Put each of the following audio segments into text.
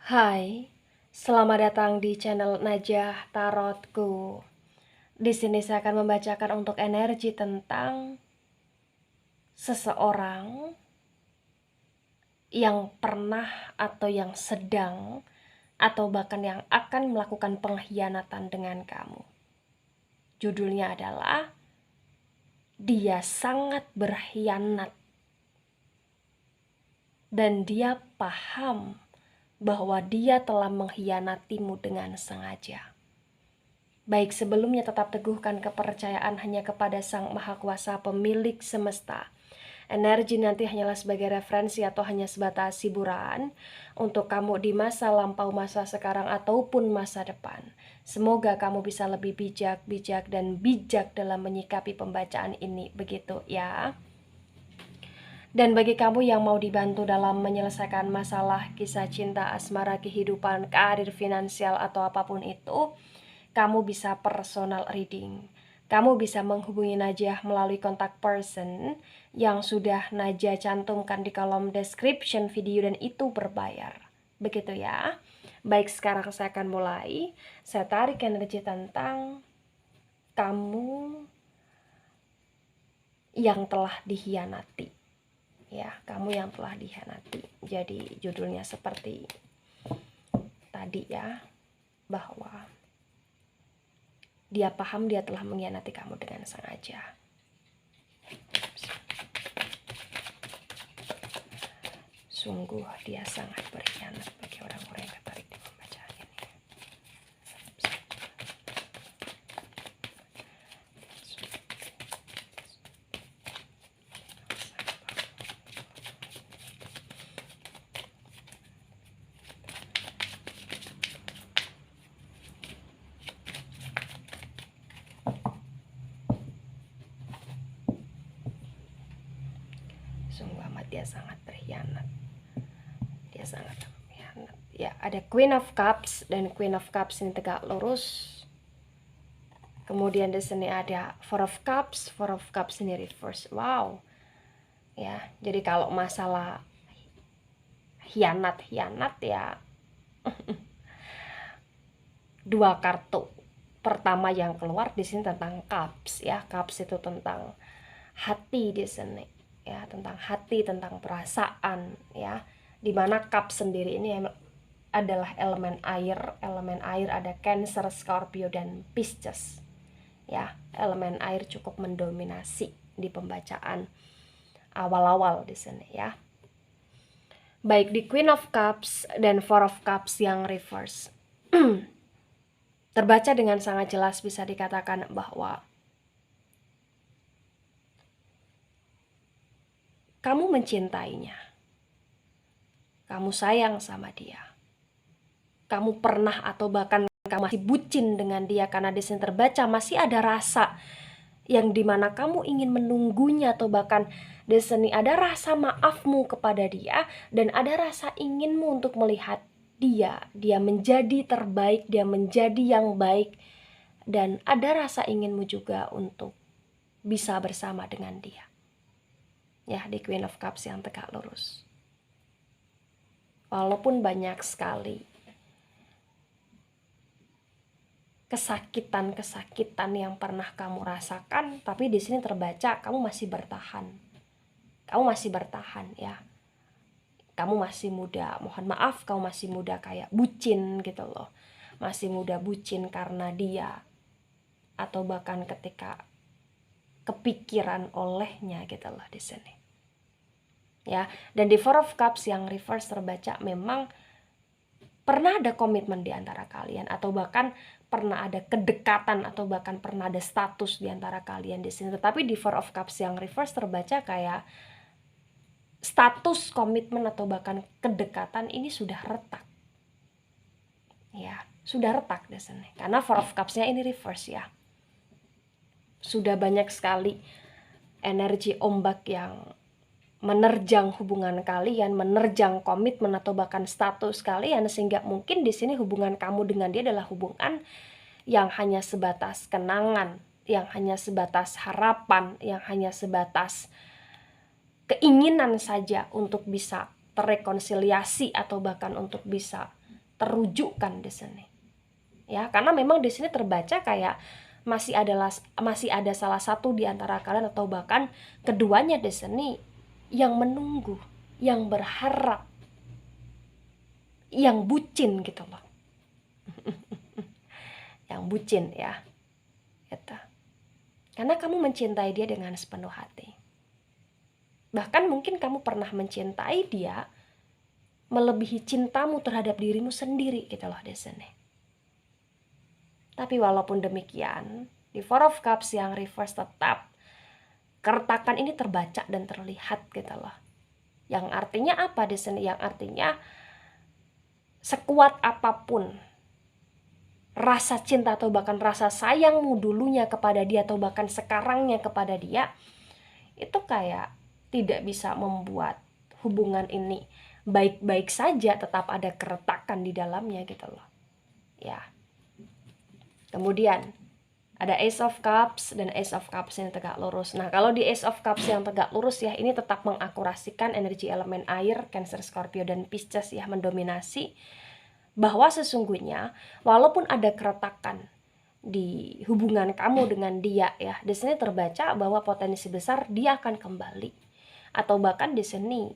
Hai, selamat datang di channel Najah Tarotku. Di sini saya akan membacakan untuk energi tentang seseorang yang pernah atau yang sedang atau bahkan yang akan melakukan pengkhianatan dengan kamu. Judulnya adalah Dia Sangat Berkhianat dan dia paham bahwa dia telah mengkhianatimu dengan sengaja. Baik, sebelumnya tetap teguhkan kepercayaan hanya kepada Sang Maha Kuasa pemilik semesta. Energi nanti hanyalah sebagai referensi atau hanya sebatas hiburan untuk kamu di masa lampau, masa sekarang, ataupun masa depan. Semoga kamu bisa lebih bijak dan bijak dalam menyikapi pembacaan ini, begitu ya. Dan bagi kamu yang mau dibantu dalam menyelesaikan masalah kisah cinta, asmara, kehidupan, karir, finansial, atau apapun itu, kamu bisa personal reading. Kamu bisa menghubungi Najah melalui kontak person yang sudah Najah cantumkan di kolom description video dan itu berbayar. Begitu ya. Baik, sekarang saya akan mulai. Saya tarik energi tentang kamu yang telah dikhianati. Ya, kamu yang telah dikhianati. Jadi judulnya seperti tadi ya, bahwa dia paham dia telah mengkhianati kamu dengan sengaja. Sungguh dia sangat berkhianat bagi orang-orang yang tertarik di pembacaan ini. Sungguh amat dia sangat berkhianat. Dia sangat berkhianat. Ya, ada Queen of Cups dan Queen of Cups ini tegak lurus. Kemudian di sini ada Four of Cups ini reverse. Wow. Ya, jadi kalau masalah hianat ya dua kartu pertama yang keluar di sini tentang Cups ya. Cups itu tentang hati di sini ya, tentang hati, tentang perasaan ya. Dimana Cups sendiri ini adalah elemen air. Elemen air ada Cancer, Scorpio, dan Pisces ya. Elemen air cukup mendominasi di pembacaan awal-awal di sini ya. Baik, di Queen of Cups dan Four of Cups yang reverse terbaca dengan sangat jelas, bisa dikatakan bahwa kamu mencintainya, kamu sayang sama dia, kamu pernah atau bahkan kamu masih bucin dengan dia, karena di sini terbaca masih ada rasa yang dimana kamu ingin menunggunya, atau bahkan di sini ada rasa maafmu kepada dia dan ada rasa inginmu untuk melihat dia menjadi terbaik, dia menjadi yang baik, dan ada rasa inginmu juga untuk bisa bersama dengan dia. Ya, di Queen of Cups yang tegak lurus. Walaupun banyak sekali kesakitan yang pernah kamu rasakan, tapi di sini terbaca kamu masih bertahan. Kamu masih bertahan ya. Kamu masih muda, mohon maaf, kamu masih muda kayak bucin gitu loh. Masih muda bucin karena dia, atau bahkan ketika kepikiran olehnya gitu loh di sini. Ya, dan di Four of Cups yang reverse terbaca memang pernah ada komitmen di antara kalian, atau bahkan pernah ada kedekatan, atau bahkan pernah ada status di antara kalian di sini. Tetapi di Four of Cups yang reverse terbaca kayak status komitmen atau bahkan kedekatan ini sudah retak. Ya, sudah retak di sini. Karena Four of Cups-nya ini reverse ya. Sudah banyak sekali energi ombak yang menerjang hubungan kalian, menerjang komitmen atau bahkan status kalian, sehingga mungkin di sini hubungan kamu dengan dia adalah hubungan yang hanya sebatas kenangan, yang hanya sebatas harapan, yang hanya sebatas keinginan saja untuk bisa terrekonsiliasi atau bahkan untuk bisa terrujukkan di sini. Ya, karena memang di sini terbaca kayak masih ada salah satu di antara kalian atau bahkan keduanya di sini yang menunggu, yang berharap, yang bucin gitu loh. Yang bucin ya. Gitu. Karena kamu mencintai dia dengan sepenuh hati. Bahkan mungkin kamu pernah mencintai dia melebihi cintamu terhadap dirimu sendiri gitu loh di sini. Tapi walaupun demikian, di Four of Cups yang reverse tetap keretakan ini terbaca dan terlihat gitu loh. Yang artinya apa di sini? Yang artinya sekuat apapun rasa cinta atau bahkan rasa sayangmu dulunya kepada dia atau bahkan sekarangnya kepada dia, itu kayak tidak bisa membuat hubungan ini baik-baik saja, tetap ada keretakan di dalamnya gitu loh. Ya. Kemudian ada Ace of Cups dan Ace of Cups yang tegak lurus. Nah, kalau di Ace of Cups yang tegak lurus ya, ini tetap mengakurasikan energi elemen air, Cancer, Scorpio, dan Pisces ya, mendominasi. Bahwa sesungguhnya walaupun ada keretakan di hubungan kamu dengan dia ya, di sini terbaca bahwa potensi besar dia akan kembali. Atau bahkan di sini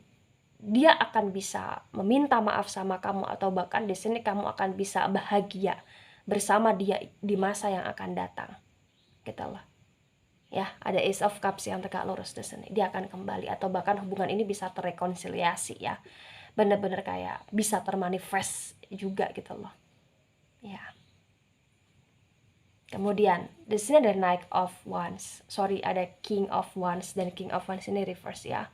dia akan bisa meminta maaf sama kamu, atau bahkan di sini kamu akan bisa bahagia bersama dia di masa yang akan datang. Gitu loh. Ya, ada Ace of Cups yang tegak lurus di sini. Dia akan kembali atau bahkan hubungan ini bisa terrekonsiliasi ya. Bener-bener kayak bisa termanifest juga gitu loh. Ya. Kemudian di sini ada Knight of Wands. Ada King of Wands, dan King of Wands ini reverse ya.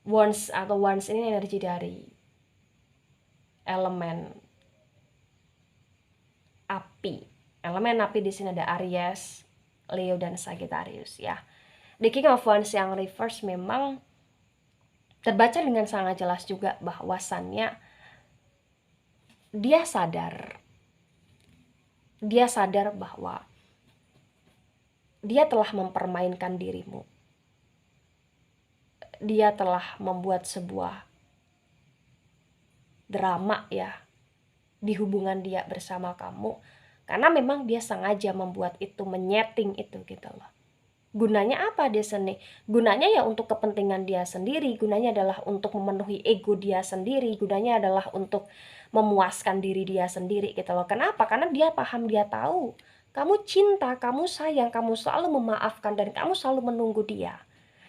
Wands atau Wands ini energi dari elemen api. Elemen api di sini ada Aries, Leo, dan Sagittarius ya. The King of Wands yang reverse memang terbaca dengan sangat jelas juga bahwasannya dia sadar bahwa dia telah mempermainkan dirimu. Dia telah membuat sebuah drama ya di hubungan dia bersama kamu, karena memang dia sengaja membuat itu, menyeting itu gitu loh. Gunanya apa di sini? Gunanya ya untuk kepentingan dia sendiri, gunanya adalah untuk memenuhi ego dia sendiri, gunanya adalah untuk memuaskan diri dia sendiri gitu loh. Kenapa? Karena dia paham, dia tahu kamu cinta, kamu sayang, kamu selalu memaafkan, dan kamu selalu menunggu dia.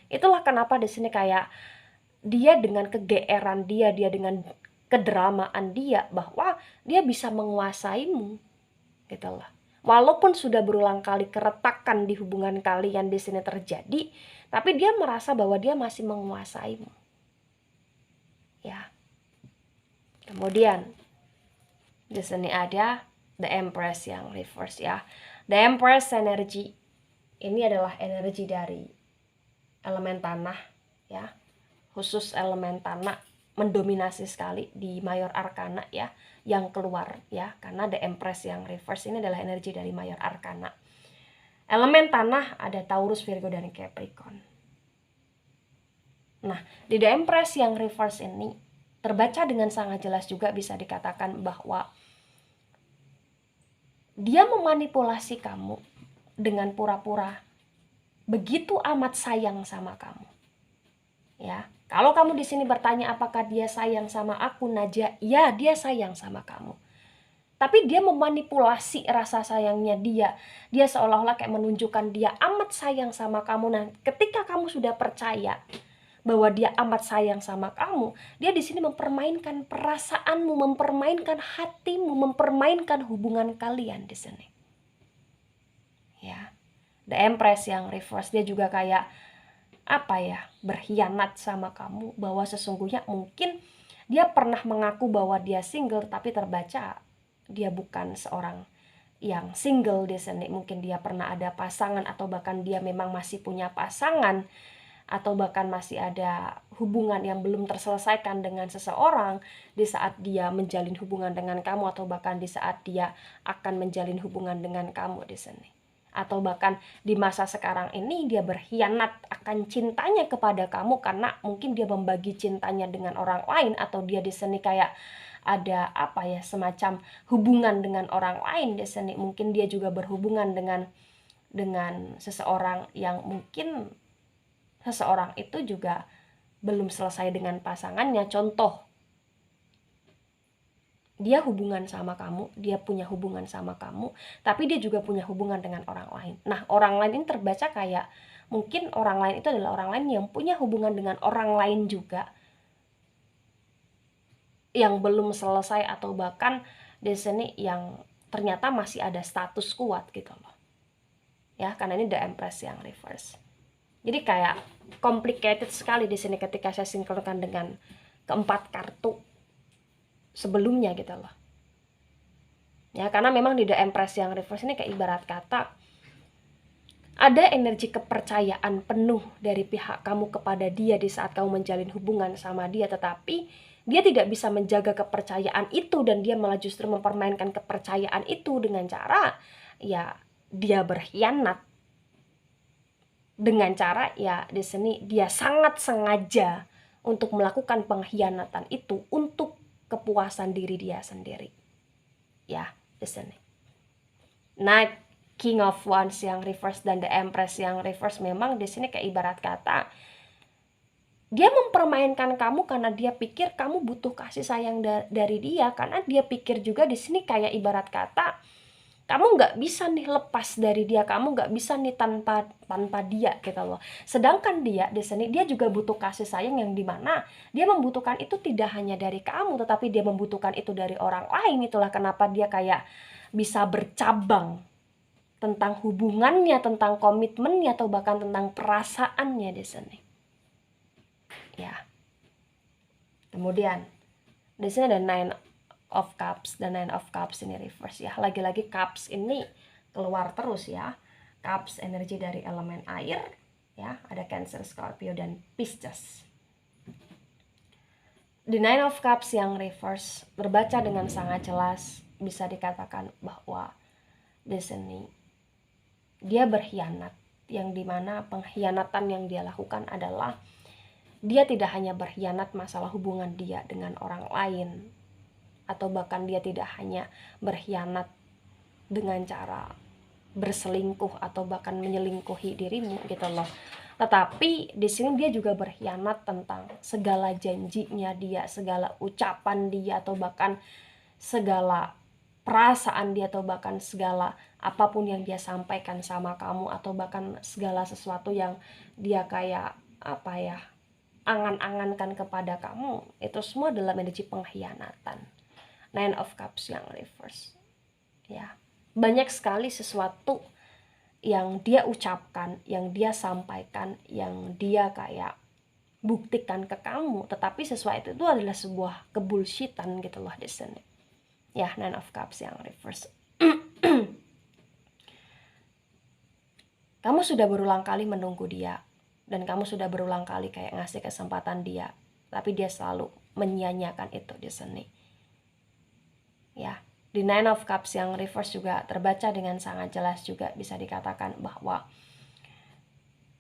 Itulah kenapa di sini kayak dia dengan kegeeran dia dengan kedramaan dia, bahwa dia bisa menguasaimu gitu loh. Walaupun sudah berulang kali keretakan di hubungan kalian di sini terjadi, tapi dia merasa bahwa dia masih menguasaimu. Ya. Kemudian di sini ada The Empress yang reverse ya. The Empress energi ini adalah energi dari elemen tanah ya, khusus elemen tanah mendominasi sekali di Mayor Arcana ya, yang keluar ya, karena The Empress yang reverse ini adalah energi dari Mayor Arcana. Elemen tanah ada Taurus, Virgo, dan Capricorn. Nah, di The Empress yang reverse ini terbaca dengan sangat jelas juga, bisa dikatakan bahwa dia memanipulasi kamu dengan pura-pura begitu amat sayang sama kamu. Ya, kalau kamu di sini bertanya apakah dia sayang sama aku, Najwa? Ya, dia sayang sama kamu. Tapi dia memanipulasi rasa sayangnya dia. Dia seolah-olah kayak menunjukkan dia amat sayang sama kamu. Nah, ketika kamu sudah percaya bahwa dia amat sayang sama kamu, dia di sini mempermainkan perasaanmu, mempermainkan hatimu, mempermainkan hubungan kalian di sini. Ya. The Empress yang reverse, dia juga kayak berkhianat sama kamu, bahwa sesungguhnya mungkin dia pernah mengaku bahwa dia single, tapi terbaca dia bukan seorang yang single di sini. Mungkin dia pernah ada pasangan, atau bahkan dia memang masih punya pasangan, atau bahkan masih ada hubungan yang belum terselesaikan dengan seseorang di saat dia menjalin hubungan dengan kamu, atau bahkan di saat dia akan menjalin hubungan dengan kamu di sini. atau bahkan di masa sekarang ini dia berkhianat akan cintanya kepada kamu karena mungkin dia membagi cintanya dengan orang lain, atau dia di sini kayak ada apa ya, semacam hubungan dengan orang lain di sini. Mungkin dia juga berhubungan dengan seseorang yang mungkin seseorang itu juga belum selesai dengan pasangannya. Contoh, dia hubungan sama kamu, dia punya hubungan sama kamu, tapi dia juga punya hubungan dengan orang lain. Nah, orang lain ini terbaca kayak mungkin orang lain itu adalah orang lain yang punya hubungan dengan orang lain juga yang belum selesai, atau bahkan di sini yang ternyata masih ada status kuat gitu loh. Ya, karena ini The Empress yang reverse. Jadi kayak complicated sekali di sini ketika saya sinkronkan dengan keempat kartu sebelumnya gitu loh. Ya, karena memang di The Empress yang reverse ini kayak ibarat kata ada energi kepercayaan penuh dari pihak kamu kepada dia di saat kamu menjalin hubungan sama dia, tetapi dia tidak bisa menjaga kepercayaan itu dan dia malah justru mempermainkan kepercayaan itu dengan cara ya dia berkhianat. Dengan cara ya di sini dia sangat sengaja untuk melakukan pengkhianatan itu untuk kepuasan diri dia sendiri. Ya, di sini. Nah, King of Wands yang reverse dan The Empress yang reverse memang di sini kayak ibarat kata dia mempermainkan kamu karena dia pikir kamu butuh kasih sayang dari dia, karena dia pikir juga di sini kayak ibarat kata kamu nggak bisa nih lepas dari dia, kamu nggak bisa nih tanpa dia gitu loh. Sedangkan dia di sini dia juga butuh kasih sayang yang dimana dia membutuhkan itu tidak hanya dari kamu, tetapi dia membutuhkan itu dari orang lain. Itulah kenapa dia kayak bisa bercabang tentang hubungannya, tentang komitmennya, atau bahkan tentang perasaannya di sini. Ya. Kemudian di sini ada Nine of Cups, dan Nine of Cups ini reverse ya. Lagi-lagi Cups ini keluar terus ya. Cups energi dari elemen air ya, ada Cancer, Scorpio dan Pisces. The Nine of Cups yang reverse berbaca dengan sangat jelas, bisa dikatakan bahwa di sini dia berkhianat, yang dimana pengkhianatan yang dia lakukan adalah dia tidak hanya berkhianat masalah hubungan dia dengan orang lain, atau bahkan dia tidak hanya berkhianat dengan cara berselingkuh atau bahkan menyelingkuhi dirimu gitu loh. Tetapi di sini dia juga berkhianat tentang segala janjinya dia, segala ucapan dia, atau bahkan segala perasaan dia, atau bahkan segala apapun yang dia sampaikan sama kamu, atau bahkan segala sesuatu yang dia kayak apa ya, angan-angankan kepada kamu, itu semua dalam energi pengkhianatan. Nine of Cups yang reverse ya, banyak sekali sesuatu yang dia ucapkan, yang dia sampaikan, yang dia kayak buktikan ke kamu, tetapi sesuatu itu adalah sebuah kebullshitan gitu loh di sini ya. Nine of Cups yang reverse. Kamu sudah berulang kali menunggu dia, dan kamu sudah berulang kali kayak ngasih kesempatan dia, tapi dia selalu menyia-nyiakan itu di sini ya. Di Nine of Cups yang reverse juga terbaca dengan sangat jelas, juga bisa dikatakan bahwa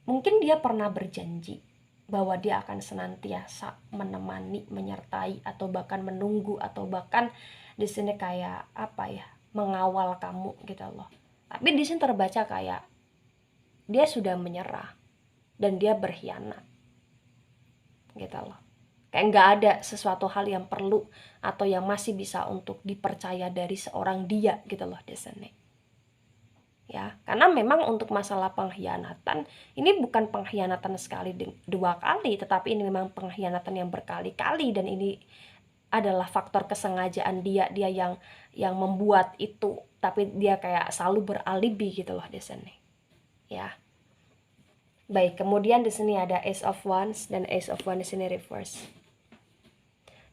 mungkin dia pernah berjanji bahwa dia akan senantiasa menemani, menyertai, atau bahkan menunggu, atau bahkan di sini kayak apa ya, mengawal kamu gitu loh. Tapi di sini terbaca kayak dia sudah menyerah dan dia berkhianat gitu loh. Kayak nggak ada sesuatu hal yang perlu atau yang masih bisa untuk dipercaya dari seorang dia gitu loh di sini ya. Karena memang untuk masalah pengkhianatan ini bukan pengkhianatan sekali dua kali, tetapi ini memang pengkhianatan yang berkali-kali, dan ini adalah faktor kesengajaan dia yang membuat itu, tapi dia kayak selalu beralibi gitu loh di sini ya. Baik, kemudian di sini ada Ace of Wands, dan Ace of Wands di sini reverse.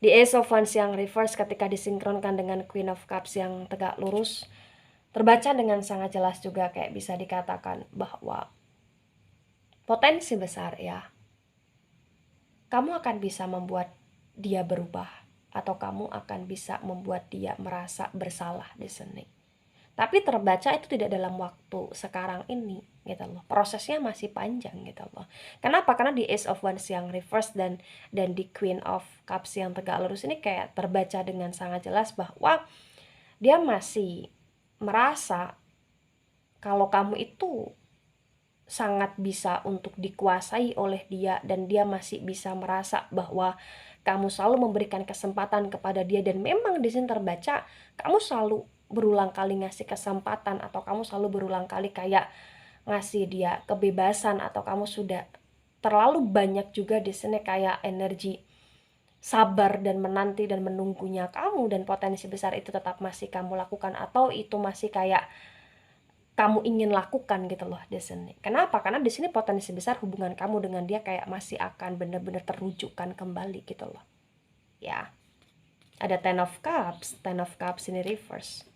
Di Ace of Wands yang reverse ketika disinkronkan dengan Queen of Cups yang tegak lurus, terbaca dengan sangat jelas juga kayak bisa dikatakan bahwa potensi besar ya, kamu akan bisa membuat dia berubah, atau kamu akan bisa membuat dia merasa bersalah di sini. Tapi terbaca itu tidak dalam waktu sekarang ini gitu loh. Prosesnya masih panjang gitu loh. Kenapa? Karena di Ace of Wands yang reverse dan di Queen of Cups yang tegak lurus ini kayak terbaca dengan sangat jelas bahwa dia masih merasa kalau kamu itu sangat bisa untuk dikuasai oleh dia, dan dia masih bisa merasa bahwa kamu selalu memberikan kesempatan kepada dia. Dan memang di sini terbaca kamu selalu berulang kali ngasih kesempatan, atau kamu selalu berulang kali kayak ngasih dia kebebasan, atau kamu sudah terlalu banyak juga di sini kayak energi sabar dan menanti dan menunggunya kamu, dan potensi besar itu tetap masih kamu lakukan, atau itu masih kayak kamu ingin lakukan gitu loh di sini. Kenapa? Karena di sini potensi besar hubungan kamu dengan dia kayak masih akan benar-benar terwujudkan kembali gitu loh. Ya. Ada Ten of Cups ini reverse.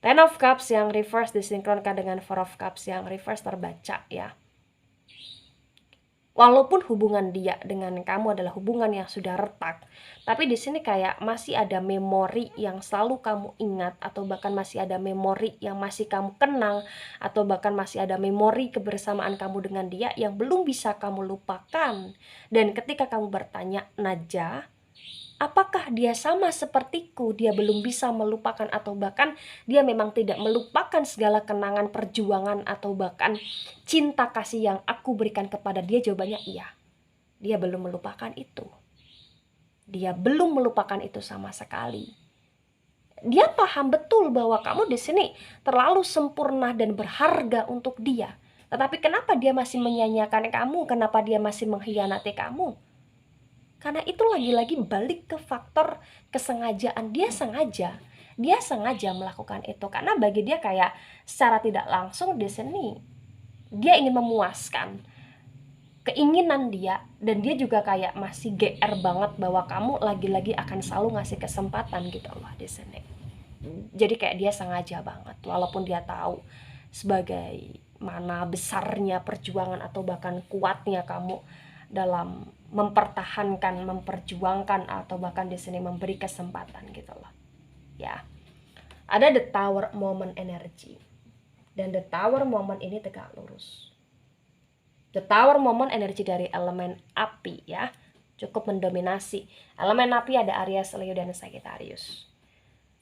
Ten of Cups yang reverse disinkronkan dengan Four of Cups yang reverse terbaca ya. Walaupun hubungan dia dengan kamu adalah hubungan yang sudah retak, tapi di sini kayak masih ada memori yang selalu kamu ingat, atau bahkan masih ada memori yang masih kamu kenang, atau bahkan masih ada memori kebersamaan kamu dengan dia yang belum bisa kamu lupakan. Dan ketika kamu bertanya, Najah, apakah dia sama sepertiku, dia belum bisa melupakan, atau bahkan dia memang tidak melupakan segala kenangan perjuangan atau bahkan cinta kasih yang aku berikan kepada dia? Jawabannya iya. Dia belum melupakan itu. Dia belum melupakan itu sama sekali. Dia paham betul bahwa kamu di sini terlalu sempurna dan berharga untuk dia. Tetapi kenapa dia masih menyanyiakan kamu? Kenapa dia masih mengkhianati kamu? Karena itu lagi-lagi balik ke faktor kesengajaan. Dia sengaja melakukan itu, karena bagi dia kayak secara tidak langsung di sini dia ingin memuaskan keinginan dia, dan dia juga kayak masih GR banget bahwa kamu lagi-lagi akan selalu ngasih kesempatan gitu loh di sini. Jadi kayak dia sengaja banget, walaupun dia tahu sebagai mana besarnya perjuangan atau bahkan kuatnya kamu dalam mempertahankan, memperjuangkan, atau bahkan di sini memberi kesempatan gitu loh. Ya. Ada the Tower Moment energy. Dan the Tower Moment ini tegak lurus. The Tower Moment energi dari elemen api ya. Cukup mendominasi. Elemen api ada Aries, Leo, dan Sagittarius.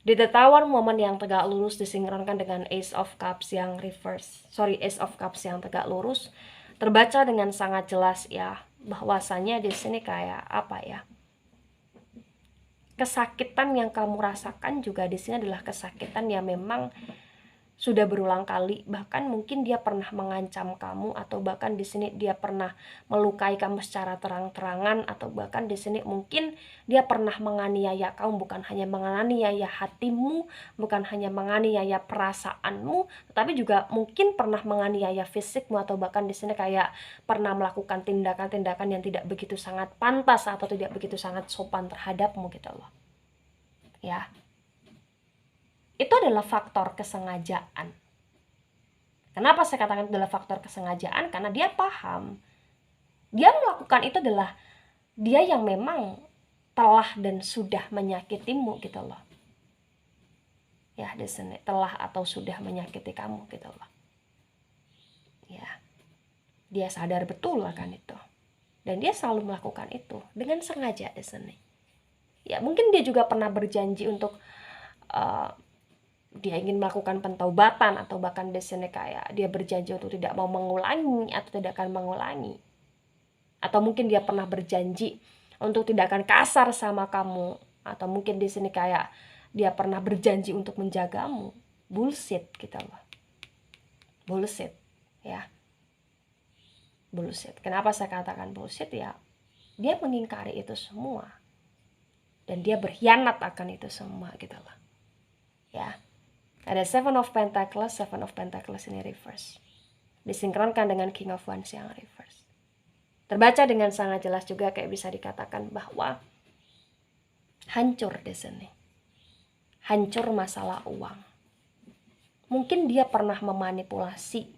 Di The Tower Moment yang tegak lurus disinkronkan dengan Ace of Cups yang reverse. Ace of Cups yang tegak lurus terbaca dengan sangat jelas ya, bahwasanya di sini kayak apa ya, kesakitan yang kamu rasakan juga di sini adalah kesakitan yang memang sudah berulang kali. Bahkan mungkin dia pernah mengancam kamu, atau bahkan di sini dia pernah melukai kamu secara terang-terangan, atau bahkan di sini mungkin dia pernah menganiaya kamu, bukan hanya menganiaya hatimu, bukan hanya menganiaya perasaanmu, tetapi juga mungkin pernah menganiaya fisikmu, atau bahkan di sini kayak pernah melakukan tindakan-tindakan yang tidak begitu sangat pantas atau tidak begitu sangat sopan terhadapmu gitu loh. Ya. Itu adalah faktor kesengajaan. Kenapa saya katakan itu adalah faktor kesengajaan? Karena dia paham, dia melakukan itu adalah dia yang memang telah dan sudah menyakitimu gitu loh. Ya, di sini telah atau sudah menyakiti kamu gitu loh. Ya, dia sadar betul akan itu, dan dia selalu melakukan itu dengan sengaja di sini. Ya, mungkin dia juga pernah berjanji untuk dia ingin melakukan pentaubatan, atau bahkan di sini kayak dia berjanji untuk tidak mau mengulangi atau tidak akan mengulangi. Atau mungkin dia pernah berjanji untuk tidak akan kasar sama kamu, atau mungkin di sini kayak dia pernah berjanji untuk menjagamu. Bullshit gitu loh. Bullshit ya. Bullshit. Kenapa saya katakan bullshit ya? Dia mengingkari itu semua, dan dia berkhianat akan itu semua gitu loh. Ya. Ada Seven of Pentacles ini reverse. Disinkronkan dengan King of Wands yang reverse. Terbaca dengan sangat jelas juga kayak bisa dikatakan bahwa hancur di sini. Hancur masalah uang. Mungkin dia pernah memanipulasi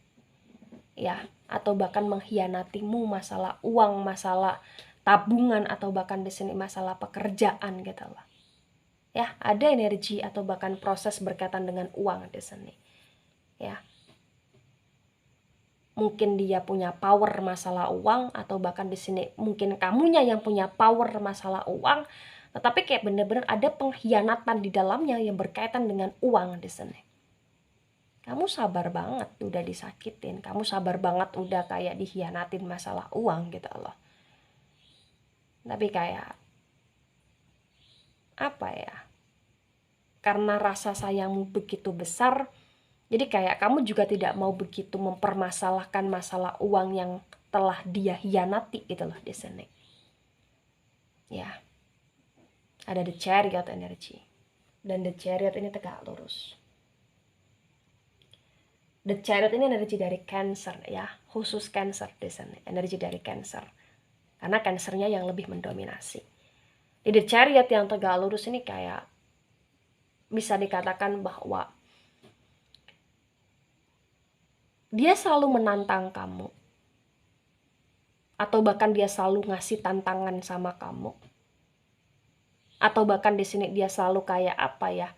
ya, atau bahkan mengkhianatimu masalah uang, masalah tabungan, atau bahkan di sini masalah pekerjaan gitu loh. Ya, ada energi atau bahkan proses berkaitan dengan uang di sini. ya. Mungkin dia punya power masalah uang, atau bahkan di sini mungkin kamunya yang punya power masalah uang, tetapi kayak bener-bener ada pengkhianatan di dalamnya yang berkaitan dengan uang di sini. Kamu sabar banget udah disakitin, kamu sabar banget udah kayak dikhianatin masalah uang gitu loh. Tapi kayak apa ya? Karena rasa sayangmu begitu besar, jadi kayak kamu juga tidak mau begitu mempermasalahkan masalah uang yang telah dia hianati gitu loh di sini. Ya. Ada the chariot energy. Dan the chariot ini tegak lurus. The chariot ini energi dari Cancer ya, khusus Cancer di sini, energi dari Cancer. Karena Cancernya yang lebih mendominasi. Di the chariot yang tegak lurus ini kayak bisa dikatakan bahwa dia selalu menantang kamu, atau bahkan dia selalu ngasih tantangan sama kamu, atau bahkan di sini dia selalu kayak apa ya,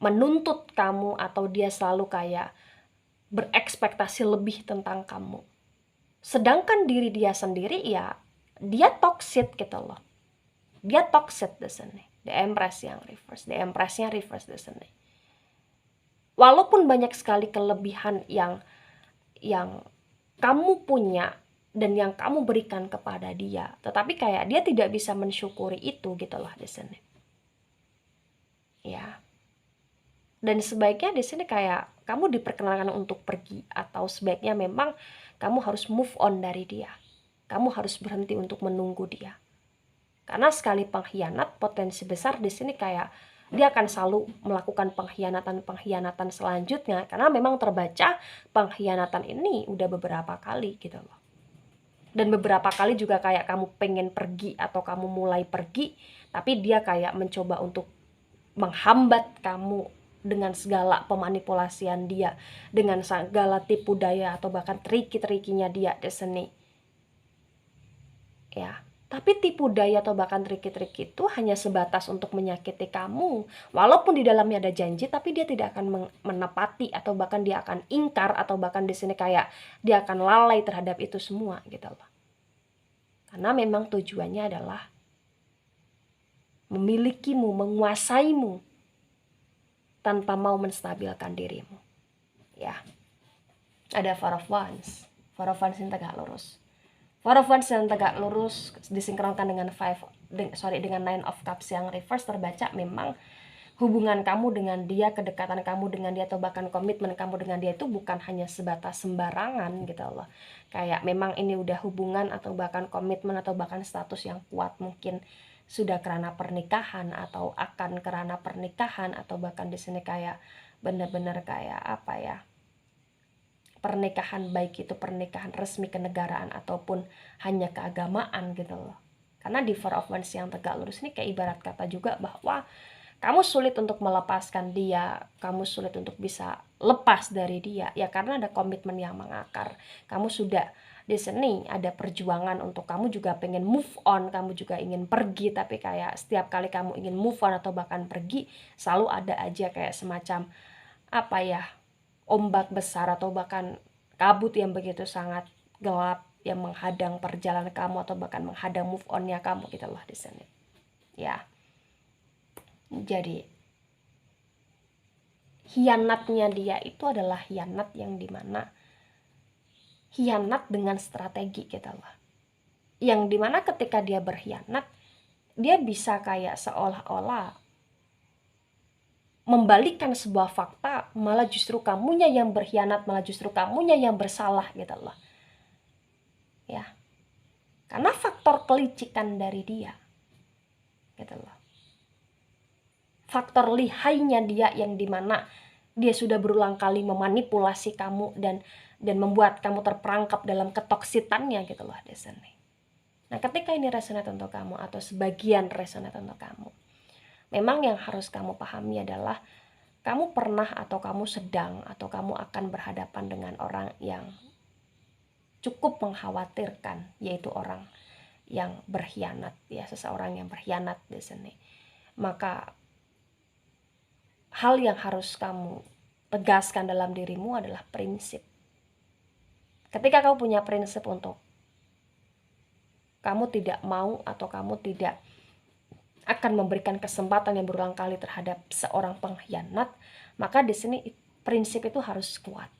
menuntut kamu, atau dia selalu kayak berekspektasi lebih tentang kamu. Sedangkan diri dia sendiri ya, dia toxic gitu loh. Dia toxic di sini. The Empress yang reverse, the Empressnya reverse di sini. Walaupun banyak sekali kelebihan yang kamu punya dan yang kamu berikan kepada dia, tetapi kayak dia tidak bisa mensyukuri itu gitu loh di sini. Ya. Dan sebaiknya di sini kayak kamu diperkenalkan untuk pergi, atau sebaiknya memang kamu harus move on dari dia. Kamu harus berhenti untuk menunggu dia. Karena sekali pengkhianat, potensi besar di sini kayak dia akan selalu melakukan pengkhianatan selanjutnya, karena memang terbaca pengkhianatan ini udah beberapa kali gitu loh. Dan beberapa kali juga kayak kamu pengen pergi atau kamu mulai pergi, tapi dia kayak mencoba untuk menghambat kamu dengan segala pemanipulasian dia, dengan segala tipu daya atau bahkan triki-trikinya dia di sini. Ya. Tapi tipu daya atau bahkan trik-trik itu hanya sebatas untuk menyakiti kamu. Walaupun di dalamnya ada janji, tapi dia tidak akan menepati, atau bahkan dia akan ingkar, atau bahkan di sini kayak dia akan lalai terhadap itu semua gitu loh. Karena memang tujuannya adalah memilikimu, menguasaimu tanpa mau menstabilkan dirimu. Ya. Ada Four of Wands. Four of Wands yang tegak lurus. Four of Wands yang tegak lurus disinkronkan dengan dengan Nine of Cups yang reverse, terbaca memang hubungan kamu dengan dia, kedekatan kamu dengan dia, atau bahkan komitmen kamu dengan dia itu bukan hanya sebatas sembarangan gitu loh. Kayak memang ini udah hubungan atau bahkan komitmen atau bahkan status yang kuat, mungkin sudah kerana pernikahan atau akan kerana pernikahan, atau bahkan di sini kayak bener-bener kayak apa ya, pernikahan, baik itu pernikahan resmi kenegaraan ataupun hanya keagamaan gitu loh. Karena di Four of Wands yang tegak lurus ini kayak ibarat kata juga bahwa kamu sulit untuk melepaskan dia, kamu sulit untuk bisa lepas dari dia, ya karena ada komitmen yang mengakar. Kamu sudah di sini ada perjuangan untuk kamu juga pengen move on, kamu juga ingin pergi, tapi kayak setiap kali kamu ingin move on atau bahkan pergi, selalu ada aja kayak semacam apa ya, ombak besar atau bahkan kabut yang begitu sangat gelap yang menghadang perjalanan kamu atau bahkan menghadang move on-nya kamu gitu loh di sini. Ya. Jadi hianatnya dia itu adalah hianat yang dimana hianat dengan strategi gitu loh. Yang dimana ketika dia berkhianat, dia bisa kayak seolah-olah membalikkan sebuah fakta, malah justru kamunya yang berkhianat, malah justru kamunya yang bersalah gitu loh. Ya. Karena faktor kelicikan dari dia. Gitu loh. Faktor lihainya dia yang dimana dia sudah berulang kali memanipulasi kamu dan membuat kamu terperangkap dalam ketoksitannya gitu loh di sini. Nah, ketika ini resonate untuk kamu atau sebagian resonate untuk kamu, memang yang harus kamu pahami adalah kamu pernah atau kamu sedang atau kamu akan berhadapan dengan orang yang cukup mengkhawatirkan, yaitu orang yang berkhianat, ya, seseorang yang berkhianat di sini. Maka hal yang harus kamu tegaskan dalam dirimu adalah prinsip. Ketika kamu punya prinsip untuk kamu tidak mau atau kamu tidak akan memberikan kesempatan yang berulang kali terhadap seorang pengkhianat, maka di sini prinsip itu harus kuat.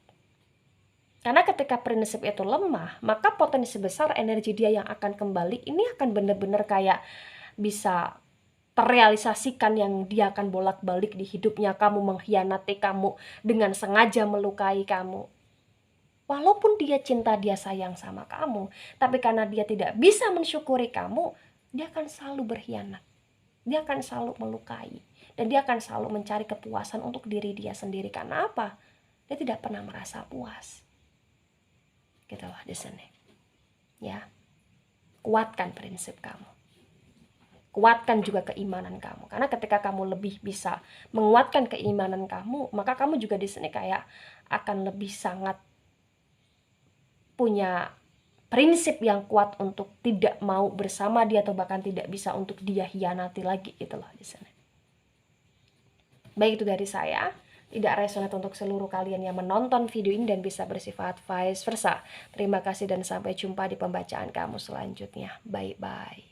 Karena ketika prinsip itu lemah, maka potensi besar energi dia yang akan kembali ini akan benar-benar kayak bisa terrealisasikan, yang dia akan bolak-balik di hidupnya. Kamu mengkhianati, kamu dengan sengaja melukai kamu. Walaupun dia cinta, dia sayang sama kamu, tapi karena dia tidak bisa mensyukuri kamu, dia akan selalu berkhianat. Dia akan selalu melukai. Dan dia akan selalu mencari kepuasan untuk diri dia sendiri. Karena apa? Dia tidak pernah merasa puas. Gitu loh di sini. Ya. Kuatkan prinsip kamu. Kuatkan juga keimanan kamu. Karena ketika kamu lebih bisa menguatkan keimanan kamu, maka kamu juga di sini kayak akan lebih sangat punya prinsip yang kuat untuk tidak mau bersama dia, atau bahkan tidak bisa untuk dia hianati lagi gitu loh di sini. Baik, itu dari saya. Tidak resonate untuk seluruh kalian yang menonton video ini dan bisa bersifat vice versa. Terima kasih dan sampai jumpa di pembacaan kamu selanjutnya. Bye-bye.